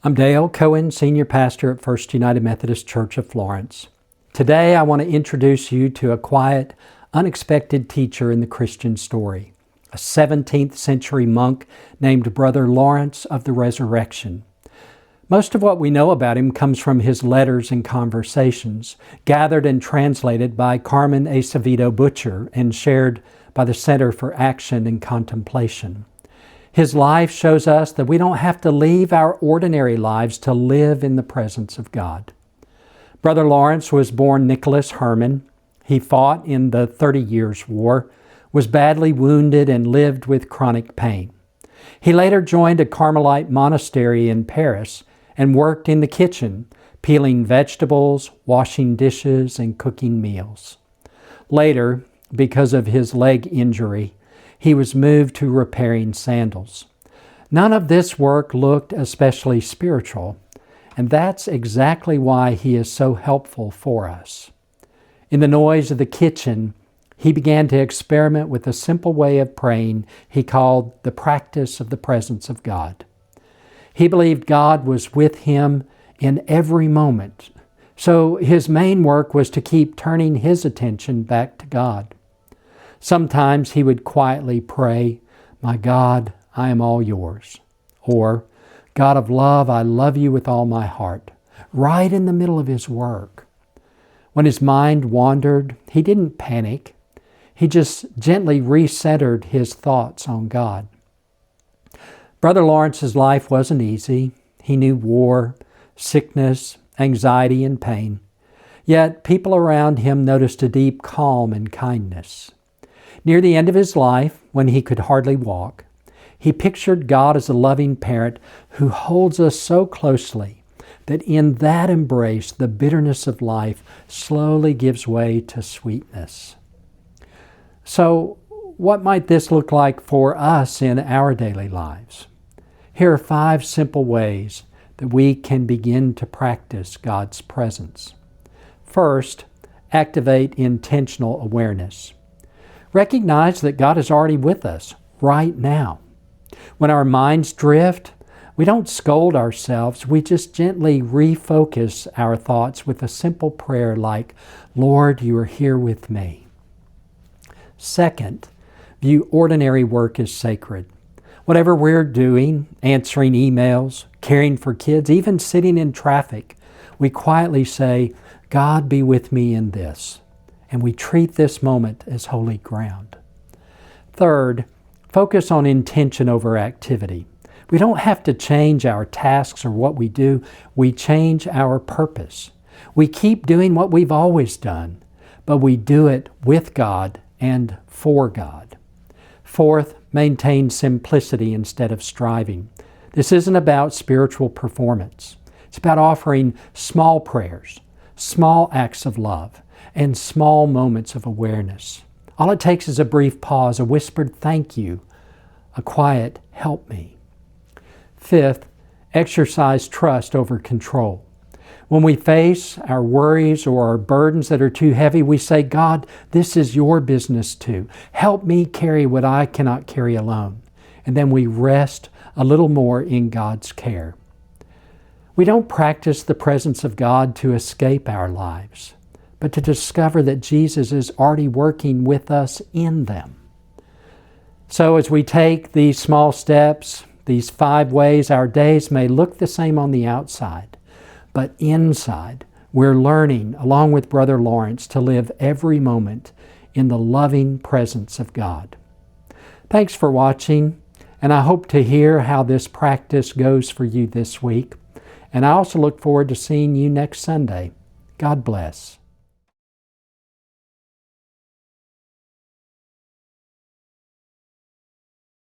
I'm Dale Cohen, Senior Pastor at First United Methodist Church of Florence. Today I want to introduce you to a quiet, unexpected teacher in the Christian story, a 17th century monk named Brother Lawrence of the Resurrection. Most of what we know about him comes from his letters and conversations, gathered and translated by Carmen Acevedo Butcher and shared by the Center for Action and Contemplation. His life shows us that we don't have to leave our ordinary lives to live in the presence of God. Brother Lawrence was born Nicholas Herman. He fought in the 30 Years' War, was badly wounded, and lived with chronic pain. He later joined a Carmelite monastery in Paris and worked in the kitchen, peeling vegetables, washing dishes, and cooking meals. Later, because of his leg injury, he was moved to repairing sandals. None of this work looked especially spiritual, and that's exactly why he is so helpful for us. In the noise of the kitchen, he began to experiment with a simple way of praying he called the practice of the presence of God. He believed God was with him in every moment, so his main work was to keep turning his attention back to God. Sometimes he would quietly pray, "My God, I am all yours," or, "God of love, I love you with all my heart," right in the middle of his work. When his mind wandered, he didn't panic. He just gently recentered his thoughts on God. Brother Lawrence's life wasn't easy. He knew war, sickness, anxiety, and pain. Yet people around him noticed a deep calm and kindness. Near the end of his life, when he could hardly walk, he pictured God as a loving parent who holds us so closely that in that embrace, the bitterness of life slowly gives way to sweetness. So, what might this look like for us in our daily lives? Here are 5 simple ways that we can begin to practice God's presence. First, activate intentional awareness. Recognize that God is already with us right now. When our minds drift, we don't scold ourselves. We just gently refocus our thoughts with a simple prayer like, "Lord, you are here with me." Second, view ordinary work as sacred. Whatever we're doing, answering emails, caring for kids, even sitting in traffic, we quietly say, "God be with me in this." And we treat this moment as holy ground. Third, focus on intention over activity. We don't have to change our tasks or what we do. We change our purpose. We keep doing what we've always done, but we do it with God and for God. Fourth, maintain simplicity instead of striving. This isn't about spiritual performance. It's about offering small prayers, small acts of love, and small moments of awareness. All it takes is a brief pause, a whispered thank you, a quiet help me. Fifth, exercise trust over control. When we face our worries or our burdens that are too heavy, we say, "God, this is your business too. Help me carry what I cannot carry alone." And then we rest a little more in God's care. We don't practice the presence of God to escape our lives, but to discover that Jesus is already working with us in them. So as we take these small steps, these 5 ways, our days may look the same on the outside, but inside we're learning, along with Brother Lawrence, to live every moment in the loving presence of God. Thanks for watching, and I hope to hear how this practice goes for you this week. And I also look forward to seeing you next Sunday. God bless.